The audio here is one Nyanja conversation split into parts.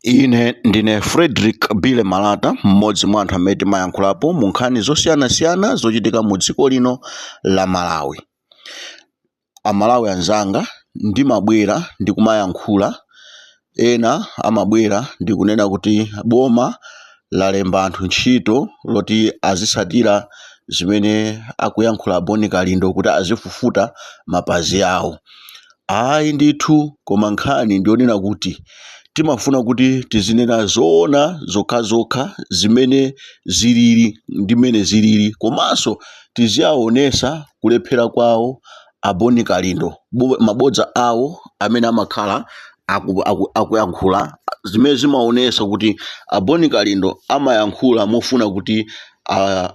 Ine ndine Frederick Bile Malata, mmodzi mwa anthu amene timayankhulapo mu nkhani zosiyanasiyana zochitika mu dziko lino la Malawi. Amalawi anzanga ndimabwera ndikumayankhula, ena amabwera ndikunena kuti boma lalemba anthu ntchito loti azitsatira zimene akuyankhula Boni Kalindo kuti azifufuta mapazi awo. Ayi ndithu, koma nkhani ndionena kuti timafuna kuti tizinena zoona zokhazokha zimene zilili ndi mmene zilili, komanso tiziwaonesa kulephera kwawo a Boni Kalindo, mabodza awo amene amakhala akuyankhula zimene zimaonesa kuti a Boni Kalindo amayankhula mofuna kuti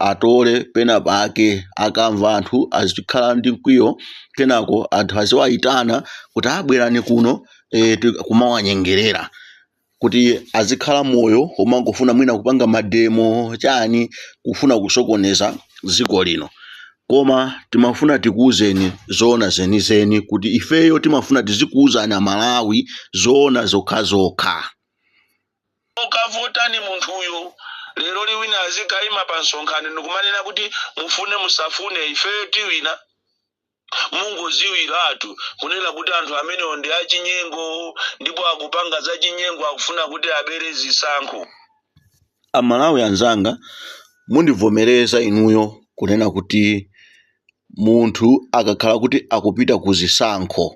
atole pena pake akamva anthu azikhala ndi mkwiyo, kenako anthu aziwayitana kuti abwerani kuno kumawanyengerera kuti azikhala moyo omangofuna mwina kupanga mademo chani kufuna kusokoneza dziko lino. Koma timafuna tikuuzeni zoona zenizeni kuti ifeyo timafuna tizikuuzani Amalawi zoona zokhazokha. Ukavotani munthuyo lero liwina azikayima pa nsonkhano ndikumanena kuti mufune musafune ifeyo tiwina mungoziwiratu kunena kuti anthu amenewo ndi achinyengo ndipo akupanga za chinyengo akufuna kuti abere zisankho. Amalawi anzanga mundivomereza inuyo kunena kuti munthu akakhala kuti akupita kuzisankho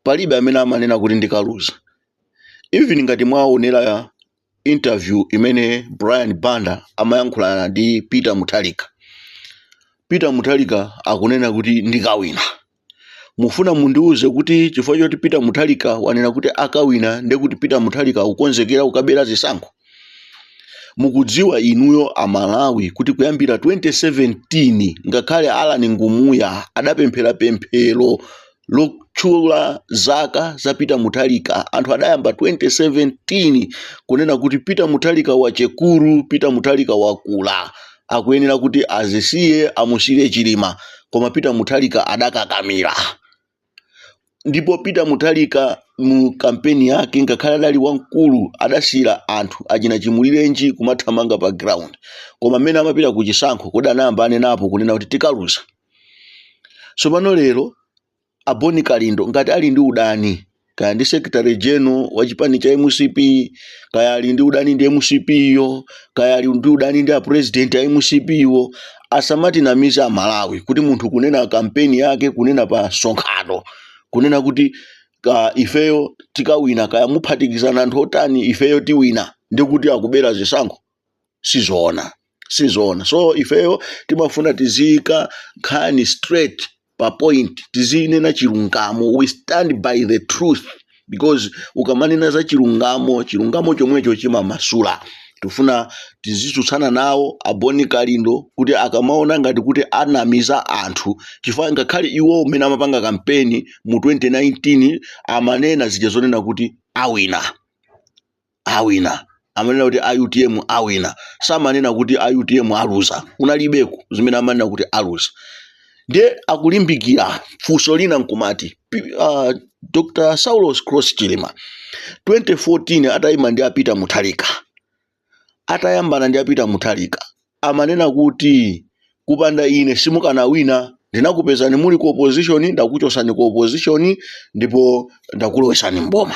palibe amene amanena kuti ndikaluza. Even ngati mwaonera interview imene Brian Banda amayankhulana ndi Peter Mutharika, Peter Mutharika akunena kuti ndikawina. Mufuna mundiuze kuti chifukwa choti Peter Mutharika wanena kuti akawina ndi kuti Peter Mutharika akukonzekera kukabera zisankho? Mukudziwa inuyo Amalawi kuti kuyambira 2017 ngakhale Alan Ngumuya adapemphera pemphero lotchula zaka za Peter Mutharika, anthu adayamba 2017 kunena kuti Peter Mutharika wachekuru, Peter Mutharika wakula, akuyenera kuti azisiye amusire chilima, koma Peter Mutharika adakakamira. Ndipo Peter Mutharika mu kampeni yake ngakhale adali wamkulu adasira anthu achina chimulirenji kumathamanga pa ground, koma mmene amapita kuchisankho kodi anayamba anenapo kunena kuti tikaluza. Tsopano lero a Boni Kalindo ngati ali ndi udani kaya ndi Secretary General wa chipani cha MCP, kaya ali ndi udani ndi MCP yo, kaya ali ndi udani ndi a president a MCP yo, asamatinamize Amalawi kuti munthu kunena kampeni yake kunena pa sonkhano kunena kuti ifeyo tikawina kaya muphatikizana anthu otani ifeyo tiwina ndi kuti akubera zisankho. Sizoona. So ifeyo timafuna tizika nkhani straight pa point, tizinena chilungamo. We stand by the truth because ukamanena za chilungamo chomwecho chimamasula. Tufuna tizitsutsana nawo a Boni Kalindo kuti akamaona ngati kuti anamiza anthu, chifukwa ngakhale iwo umene amapanga kampeni mu 2019 amanena zija zonena kuti awina, amanena kuti UTM awina, samanena kuti UTM aluza. Kunalibeko zimene amanena kuti aluza. Ndiye akulimbikira funso lina nkumati Dr. Saulos Cross Chilima 2014 atayima ndi a Peter Mutharika, atayambana ndi a Peter Mutharika amanena kuti kupanda ine simukanawina, ndinakupezani muli ku opposition, ndakuchosani ku opposition ndipo ndakulowesani mboma.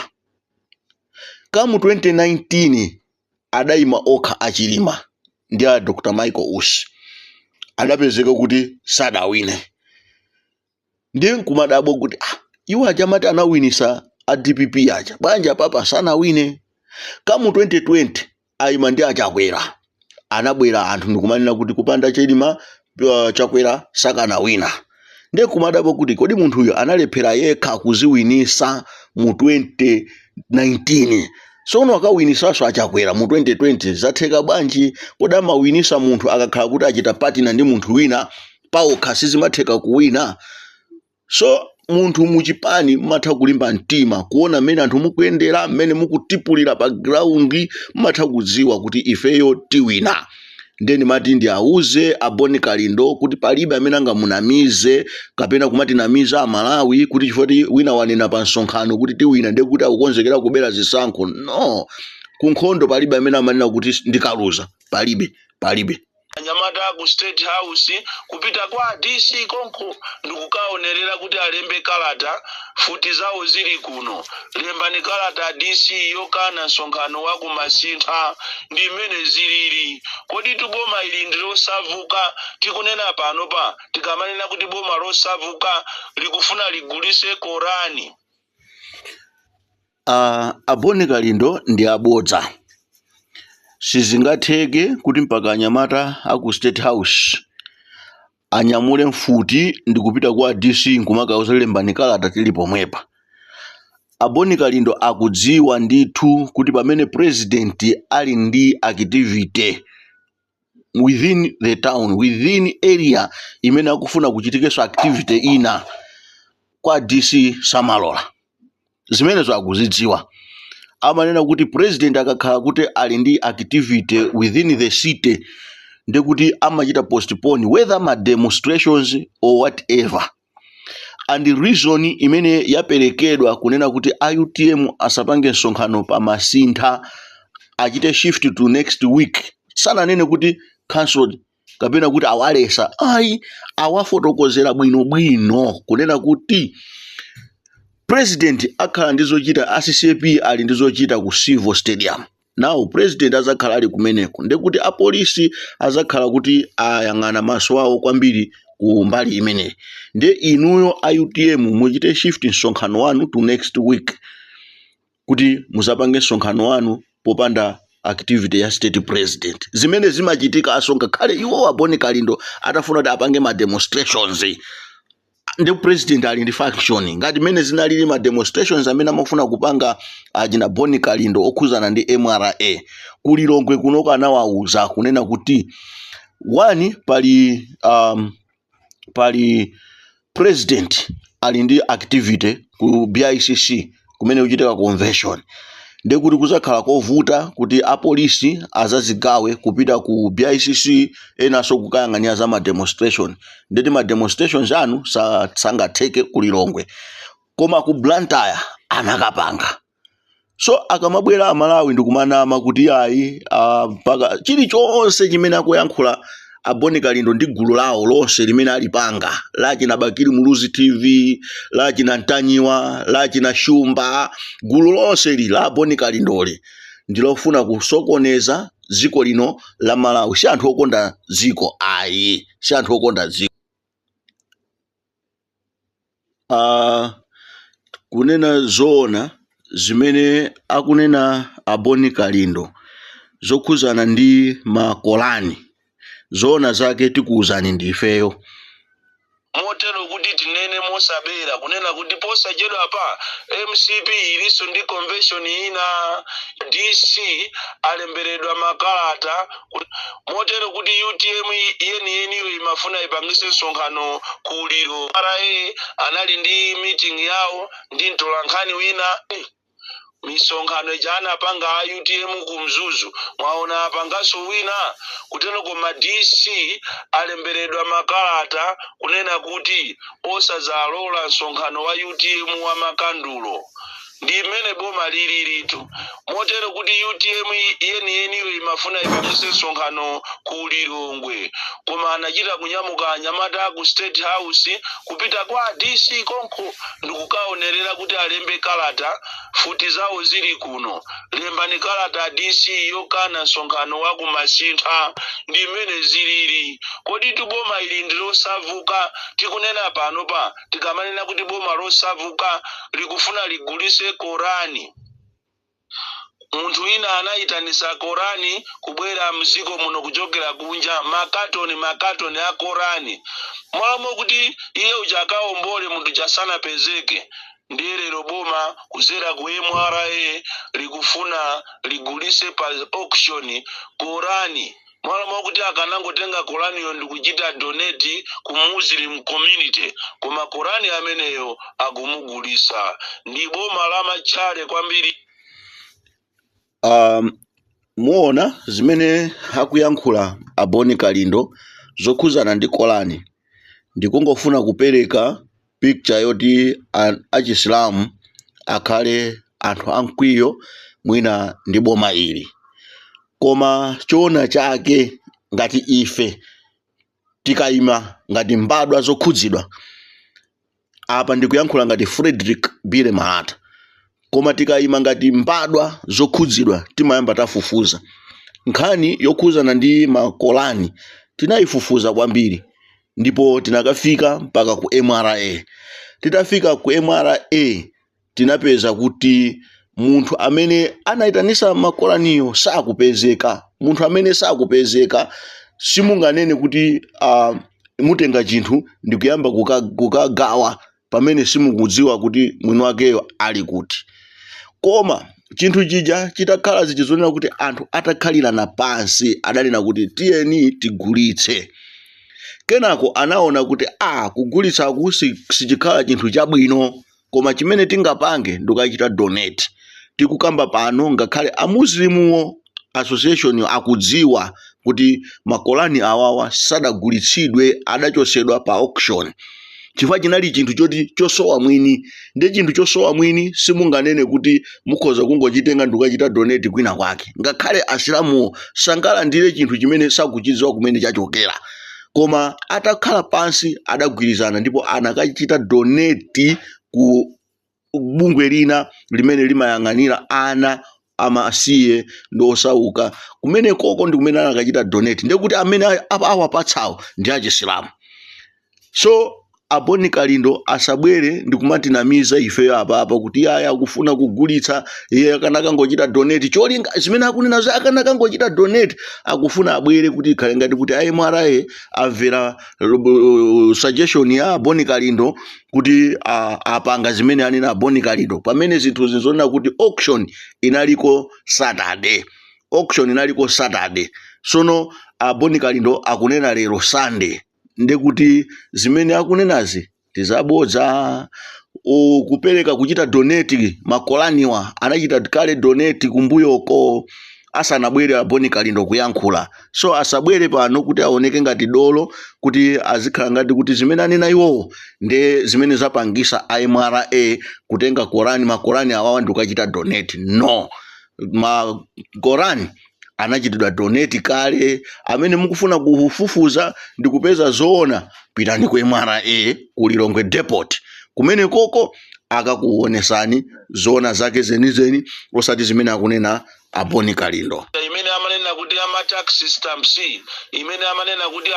Kamu 2019 adayima okha achilima ndi a Dr. Michael Usi, adapezeka kuti sadawine. Ndiye nkumadabo kuti iwo achamati anawinisa a DPP aja, banja papa sanawine. Kamu 2020 ayima ndi achakwera, anabwera anthu ndikumanena kuti kupanda Chilima chakwera sakanawina. Ndiye kumadabo kuti kodi munthuyo analephera yekha kuziwinisa mu 2019, sono akawinisaso achakwera mu 2020 zatheka bwanji? Kodi amawinisa munthu akakhala kuti achita patina ndi munthu wina pawokha sizimatheka kuwina? So munthu muchipani mmatha kulimba mtima kuona mmene anthu mukuyendera, mmene mukutipulira pa ground, mmatha kudziwa kuti ifeyo tiwina. Ndeni mati ndi auze a Boni Kalindo kuti palibe amene angamunamize kapena kumatinamiza Amalawi kuti chifukwa wina wanena pa nsonkhano kuti tiwina ndiye kuti akukonzekera kubera zisankho. No, kunkhondo palibe amene amanena kuti ndikaluza, palibe. anyamata ku State House kupita kwa DC konko ndikukaonerera kuti alembe kalata futi zawo zili kuno. Lembani kalata DC yokana nsonkhano wa kumasintha ndi imene zilili. Kodi boma ili ndilosavuka tikunena pano pa tikamanena kuti boma losavuka likufuna ligulise Korani. Aboni Kalindo ndi abodza. Sizingatheke kuti mpaka anyamata aku State House anyamule mfuti ndi kupita kwa DC nkumakauza lembani kalata tili pomwepa. Aboni Kalindo akudziwa ndithu kuti pamene president ali ndi activity within the town, within area imene akufuna kuchitikeso activity ina, kwa DC samalola. Zimenezo akuzidziwa. Amanena kuti president akakhala kuti ali ndi activity within the city ndi kuti amachita postpone whether ma demonstrations or whatever. And the reason imene yaperekedwa kunena kuti UTM asapange nsonkhano pa masintha achite shift to next week, sananene kuti cancelled kapena kuti awalesa, awafotokozera bwinobwino kunena kuti president akhala ndi zochita, ACCP ali ndi zochita ku Civil Stadium. Now president azakhala ali kumeneko ndekuti apolisi azakhala kuti ayang'ana maso awo kwambiri ku mbali imene. Nde inuyo UTM muchite shift nsonkhano wanu to next week kuti muzapange nsonkhano wanu popanda activity ya state president. Zimene zimachitika asonga khale iwo Aboni Kalindo atafuna kuti apange ma demonstrations. Ndi president ali ndi faction ngati mene zinalili ma demonstrations amene amafuna kupanga ajina Aboni Kalindo okhuzana ndi MRA kulilongwe kunoko anawauza kunena kuti wani pali president ali ndi activity ku BICC kumene kuchitika convention, ndi kuti kuzakhala kovuta kuti apolisi azazigawe kupita ku BICC enaso kukayang'ania za ma demonstration. Ndeti ma demonstrations anu sangatheke kulilongwe koma ku Blantyre anakapanga. So akamabwera amalawi ndikumanama kuti paka chilichonse chimene akuyankhula Aboni Kalindo ndi gulu lawo lonse limene alipanga, lachina Bakiri Muluzi TV, lachina Ntanyiwa, lachina Shumba, gulu lonse li la Aboni Kalindoli ndilofuna kusokoneza ziko lino la Malawi. Si anthu okonda ziko, si anthu okonda ziko. Kunena zona zimene akunena Aboni Kalindo zokhuzana ndi makolani, zona zake tikuuzani ndifeyo. Motero kuti tinene mosabera kunena kuti posachedwa pa MCP iliso ndi convention ina DC alemberedwa makalata. Motero kuti UTM yeni imafuna ipangise nsonkhano kuliro. RA anali ndi meeting yawo ndi mtolankhani wina. Misonkhano jana panga UTM kumzuzu mwaona apangaso wina kuteno koma DC alemberedwa makalata kunena kuti osazalola nsonkhano wa UTM wa makandulo. Ndi imene boma lilitu. Motero kuti UTM yeni imafuna ipangise nsonkhano kulilongwe koma anachita kunyamuka anyamata ku State House kupita kwa DC konko ndikukaonerera kuti alembe kalata futi zawo zili kuno. Lembani kalata DC yokana nsonkhano wa kumasintha ndi imene zilili. Kodi boma ili ndilosavuka tikunena pano pa tikamanena kuti boma losavuka likufuna ligulise Korani. Munthu ina anayitanisa Korani kubwera mziko muno kuchokera kunja, makatoni a Korani. Mwalamo kuti iye uchakaombole munthu chasana pezeke. Ndiye lero boma kuzera ku MRA likufuna ligulise pa auction Korani. Mwalamo kuti akanangotenga Korani yo ndikuchita donate ku Muslim community koma Korani ameneyo akumugulisa. Ndi boma la machale kwambiri. Muona zimene akuyankhula Aboni Kalindo zokhuzana ndi Korani ndikungofuna kupereka picture yoti achisilamu akhale anthu ankwiyo mwina ndi boma ili. Koma choona chake ngati ife tikayima ngati mbadwa zokhudzidwa, apa ndikuyankhula ngati Frederick Bire Malata, koma tikayima ngati mbadwa zokhudzidwa timayamba tafufuza nkhani yokhuzana ndi makolani. Tinayifufuza kwambiri ndipo tinakafika mpaka ku MRA. Titafika ku MRA tinapeza kuti munthu amene anayitanisa makolaniyo sakupezeka. Munthu amene sakupezeka simunganene kuti mutenga chinthu ndikuyamba kukagawa pamene simukudziwa kuti mwini wakeyo ali kuti. Koma chinthu chija chitakhala zichizonena kuti anthu atakhalirana pansi adanena kuti tiyeni tigulitse. Kenako anaona kuti kugulitsaku sichikhala chinthu chabwino, koma chimene tingapange ndikachita donate. Tikukamba pano ngakhale a Muslim Association akudziwa kuti makolani awawa sadagulitsidwe, adachosedwa pa auction. Chifukwa chinali chinthu choti chosowa mwini, ndi chinthu chosowa mwini simunganene kuti mukhoza kungochitenga ndikachita donate kwina kwake. Ngakhale asilamuwo sangalandire chinthu chimene sakuchidziwa kumene chachokera. Koma atakhala pansi adagwirizana ndipo anakachita donate ku bungwe lina limene limayang'anira ana amasiye ndi osauka. Kumene koko ndi kumene anakachita donate, ndikuti amene awapatsawo ndi achisilamu. So Boni Kalindo asabwere ndikumatinamiza ifeyo apa kuti yaya akufuna kugulitsa, iye akanaka ngochita donate. Cholinga zimene akunena za akanaka ngochita donate akufuna abwere kuti ikhale ngati kuti MRA amvera suggestion ya Boni Kalindo kuti apanga zimene anena Boni Kalindo, pamene zinthu zinzona kuti auction inaliko Saturday. Sono Boni Kalindo akunena lero Sunday, ndekuti zimene akunenazi tizabodza. Kupereka kuchita donate makolaniwa anachita kale donate kumbuyoko asanabwere Boni Kalindo kuyankhula. So asabwere pano kuti aoneke ngati dolo, kuti azikhala ngati kuti zimene anena iwowo ndi zimene zapangisa MRA kutenga makolani awawa ndikachita donate. No, makolani anachitidwa donate kale. Amene mukufuna kufufuza ndikupeza zoona, pitani ku MRA ku Lilongwe Depot, kumene koko akakuonesani zoona zake zenizeni, osati zimene akunena Boni Kalindo. Imene amanena kuti tax stamps, imene amanena kuti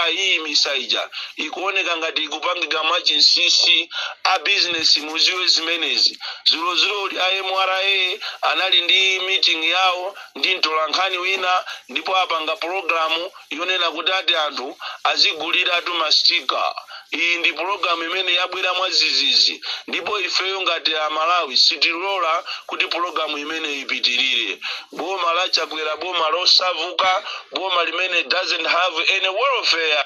misaija ikuoneka ngati ikupangika mwachinsisi a business muziwe zimenezi. Zilozilo uli MRA anali ndi meeting yawo ndi mtolankhani wina, ndipo apanga programu yonena kuti ati anthu azigulira tu mastika. Iyi ndi programu imene yabwera mwazizizi, ndipo ifeyo ngati Malawi sitilola kuti programu imene ipitirire. Boma lachabwera boma losavuka, boma limene doesn't have any welfare.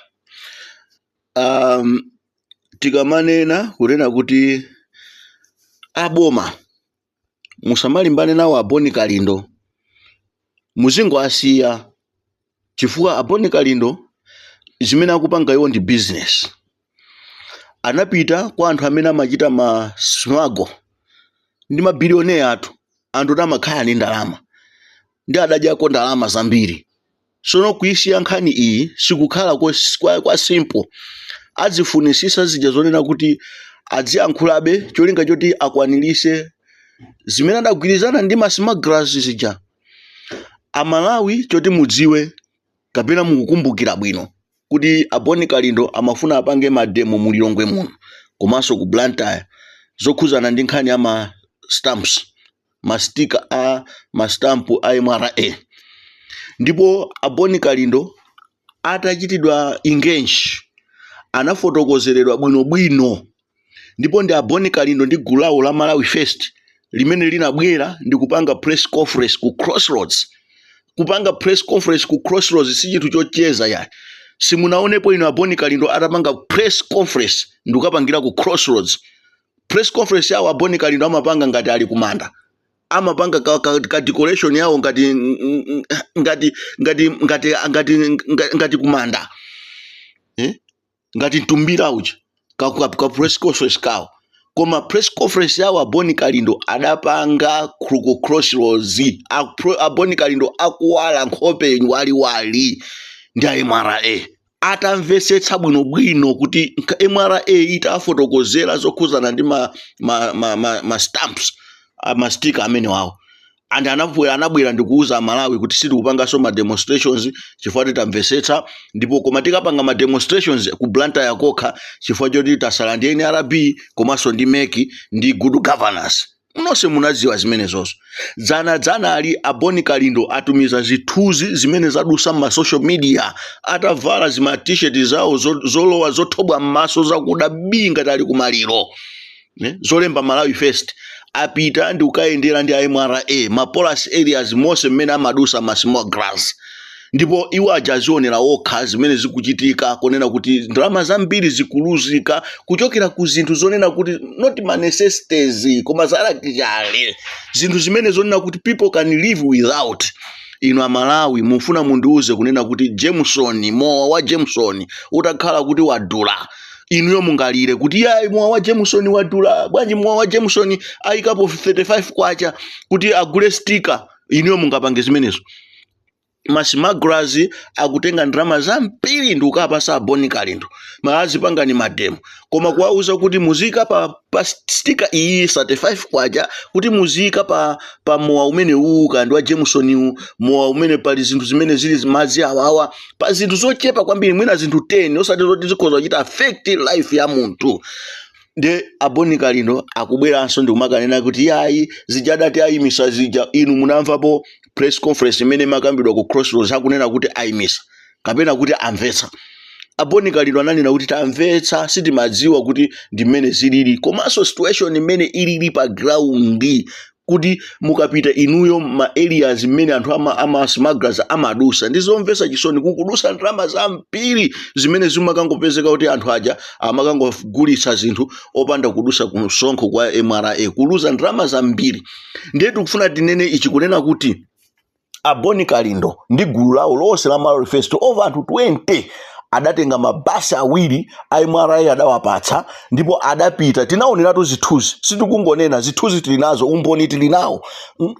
Tikamanena kunena kuti aboma musamalimbane nawo Boni Kalindo, muzingo asiya, chifukwa Boni Kalindo zimene akupanga iwo ndi business. Anapita kwa anthu amene amachita ma smuggle ndi mabilionea anthu amakhala ndi ndalama, ndi adadyako ndalama zambiri. Sono kuisiya nkhani iyi sikukhala kwa simple. Azifunisisa zija zonena kuti adziyankhulabe cholinga choti akwanirise zimene adagwirizana ndi smugglers zija. Amalawi choti mudziwe kapena mukukumbukira bwino kuti Boni Kalindo amafuna apange mademo mu Lilongwe muno komanso ku Blantyre zokhuzana ndi nkhani ya ma stamps, mastika mastampu a MRA. Ndipo Boni Kalindo atachitidwa engage anafotokozeredwa bwino, ndipo ndi Boni Kalindo ndi gulu lawo la Malawi First limene linabwera ndi kupanga press conference ku Crossroads. Kupanga press conference ku Crossroads si chinthu chocheza ya. Simunaonepo ino Boni Kalindo atapanga press conference ndikukapangira ku Crossroads. Press conference yawo Boni Kalindo amapanga ngati ali kumanda. Amapanga ka decoration yawo ngati kumanda. Ngati tumbira uja ka press conference kawo. koma press conference yawo Boni Kalindo adapanga ku Crossroads, Boni Kalindo akuwala nkhope waliwali ndi MRA atamvetsetsa bwinobwino kuti MRA itafotokozera zokhuzana ndi ma stamps mastika amene wawo and anabwera ndikuuza Malawi kuti sitikupanga ma demonstrations chifukwa tamvetsetsa, ndipo koma tikapanga ma demonstrations ku Blantyre kokha chifukwa choti tasala ndi NRB komanso ndi MEC ndi good governance. Nonse munaziwa zimenezozo. Dzana ali Boni Kalindo atumiza zithuzi zimene zadusa ma social media, atavala zima t-shirt zawo zolowa zothobwa m'maso zakuda binga tali kumaliro, zolemba Malawi First, apita ndi ukayendera ndi MRA ma police areas mose mmene amadusa ma smugglers, ndipo iwo ajazionera okha zimene zikuchitika, kunena kuti ndalama zambiri zikuluzika kuchokera ku zinthu zonena kuti not ma necessities koma zalakijale, zinthu zimene zonena kuti people can live without. Ino Amalawi mufuna mundiuze kunena kuti Jameson, mowa wa Jameson utakhala kuti wadula, inuyo mungalire kuti yayi mowa wa Jameson wadula bwanji, mowa wa Jameson ayikapo 35 kwacha kuti agule sticker, inuyo mungapange zimenezo. Smugglers akutenga ndalama zambiri ndi ukapasa Boni Kalindo maazi panga ni mademo, koma kuwauza kuti muzika pa sticker iyi 35 kwacha, kuti muzika pa mowa umene uka ndi wa Jameson, mowa umene pali zinthu zimene zili mazi awawa, pa zinthu zochepa kwambiri, mwina zinthu 10 osati zoti zikhoza kuchita affect life ya munthu. De Boni Kalindo akubweranso ndi kumakanena kuti yayi zijadati ayimisa zija, inu munamvapo press conference imene makambidwa ku Crossroads akunena kuti ayimisa kapena kuti amvetsa. Boni Kalindo ananena kuti tamvetsa, sitimadziwa kuti ndi mmene zilili, komanso situation imene ilili pa ground, kuti mukapita inuyo ma areas mmene anthu ama smugglers amadusa ndizomvetsa chisoni, kukudusa ndalama zambiri zimene zimakangopezeka kuti anthu aja amakangogulitsa zinthu opanda kudusa ku msonkho kwa MRA, kuluza ndalama zambiri. Ndiye tikufuna tinene ichi kunena kuti Boni Kalindo ndi gulu lawo lonse la Malawi First over anthu 20 adatenga mabasi awiri MRA adawapatsa, ndipo adapita. Tinaoneratu zithuzi, sitikungonena zithuzi tilinazo, umboni tilinawo.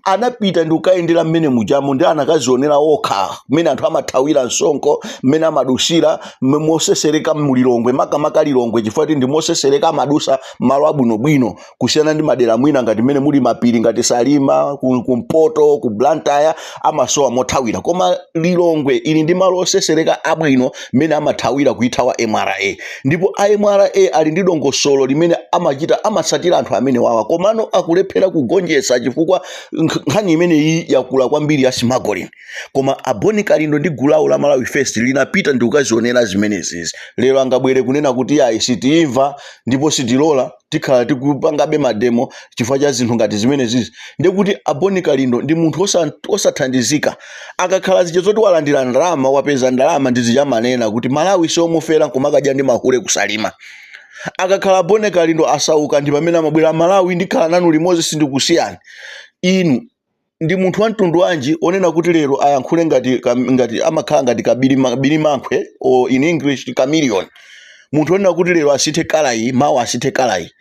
Adapita ndi ukayendera mmene mujamo, ndi anakazionera okha mmene anthu amathawira msonkho, mmene amadusira mosesereka mulilongwe, makamaka lilongwe chifukwa ndi mosesereka amadusa malo abwinobwino kusiyana ndi madera mwina ngati mmene muli mapiri ngati Salima, kumpoto, ku Blantyre amasowa mothawira, koma lilongwe ili ndi malo osesereka abwino mmene amathawira kuithawa MRA. Ndipo MRA ali ndi dongosolo limene amachita, amasatira anthu amene wawa, komano akulephera kugonjetsa chifukwa nkhani imene iyi yakula kwambiri ya smuggling. Koma Boni Kalindo ndi gulu lawo la Malawi First linapita ndi ukazionera zimenezi. Lero angabwere kunena kuti yayi sitimva ndipo sitilola, tikhala tikupangabe mademo chifukwa cha zinthu ngati zimenezi. Ndiye kuti Boni Kalindo ndi munthu osathandizika. Akakhala zija zoti walandira ndalama, wapeza ndalama ndizichamanena kuti Malawi siomufera kumakadya ndi mahule kusalima. Akakhala Boni Kalindo asauka ndi pamene amabwera Malawi ndikhala nanu limodzi sindikusiyani. Inu ndi munthu wa mtundu wanji onena kuti lero ayankhule ngati amakhala ngati kabiri mankwe, or in English chameleon. Munthu onena kuti lero asithe kalayi, mawu asithe kalayi.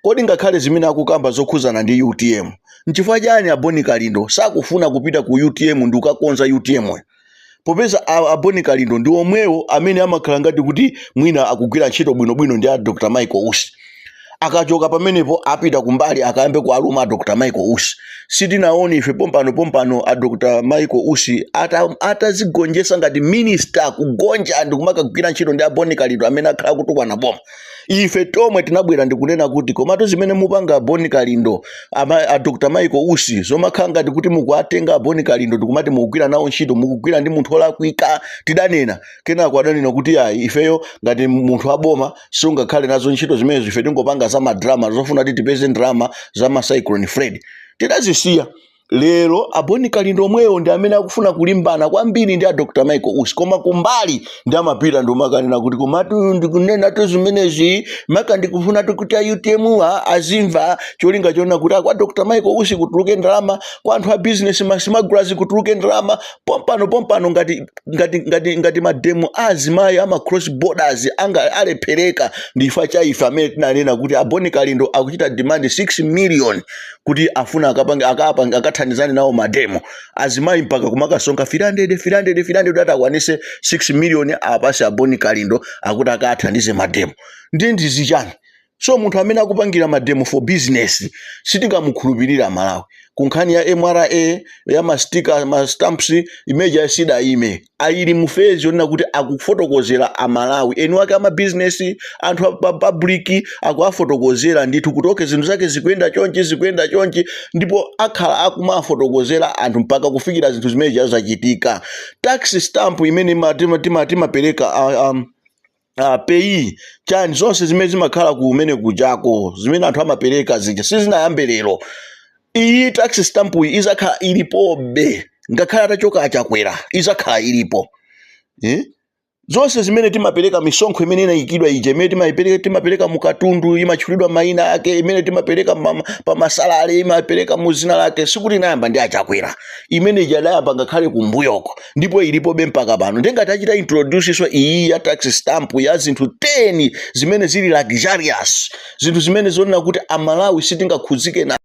Kodi ngakhale zimene akukamba zokhuzana ndi UTM, nchifukwa chani Boni Kalindo sakufuna kupita ku UTM ndi ukakonza UTM? Popeza Boni Kalindo ndi omwewo amene amakhala ngati kuti mwina akugwira ntchito bwinobwino ndi Dr. Michael Usi. Akachoka pamenepo apita kumbali akayambe kualuma Dr. Michael Usi. Sitinaone ife pompano Dr. Michael Usi atazigonjesa ngati minister kugonja ndi kumakagwira ntchito ndi Boni Kalindo amene akhala kutukwa na boma. Ife tomwe tinabwera ndikunena kuti komato zimene mupanga Boni Kalindo Dr. Michael Usi zomakhala ngati kuti mukuatenga Boni Kalindo ndikumati mukugwira nawo ntchito, mukugwira ndi munthu olakwika. Tidanena kenako adanena kuti yayi ifeyo ngati munthu aboma sungakhale nazo ntchito zimene ife tingopanga za madrama zofuna kuti tipeze drama za ma Cyclone Fred. Tidazisiya lero aboni kalindo omwewo ndi amene akufuna kulimbana kwambiri ndi a Dr. Michael Usi, koma kumbali ndi amapita ndomakanena kuti komatu ndikunena to zimenezi maka ndikufuna kuti a UTM azimva cholinga chona kuti kwa Dr. Michael Usi kutuluke ndalama, kwa anthu a business smugglers kutuluke ndalama, pompano ngati mademo azimayi ama cross borders anga alephereka ndifa cha ife amene tinanena kuti aboni kalindo akuchita demand 6 million kuti afuna akathandizane nawo mademo azimayi mpaka kumakasonka 300 kuti atakwanise 6 million apase aboni kalindo akuti akathandize mademo. Ndi zichani? So munthu amene akupangira mademo for business sitingamukhulupirira Malawi. Kunkhani ya MRA ya mastika ma stamps imeja yasida ime ayili mufezi yonena kuti akufotokozera Amalawi eni wake ama business anthu public akuafotokozera ndithu kutoke zinthu zake zikuyenda chonchi ndipo akhala akumafotokozera anthu mpaka kufikira zinthu zimeja zachitika. Tax stamp imene timapereka peyi chani zonse zimene zimakhala kumene kujako zimene anthu amapereka zija sizinayambe lero. Iyi tax stamp izakhala ilipobe ngakhala atachoka achakwera izakhala ilipo. Zonse zimene timapereka misonkho imene inayikidwa ije imene timapereka mukatundu imachulidwa mayina ake imene timapereka pa masalari imapereka mu zina lake sikuti inayamba ndi achakwera imene ijadayamba ngakhale kumbuyoko ndipo ilipobe mpaka pano. Ndengati achita introduce so iyi ya tax stamp ya zinthu 10 zimene zili luxurious, zinthu zimene zonena kuti Amalawi sitingakhuzike na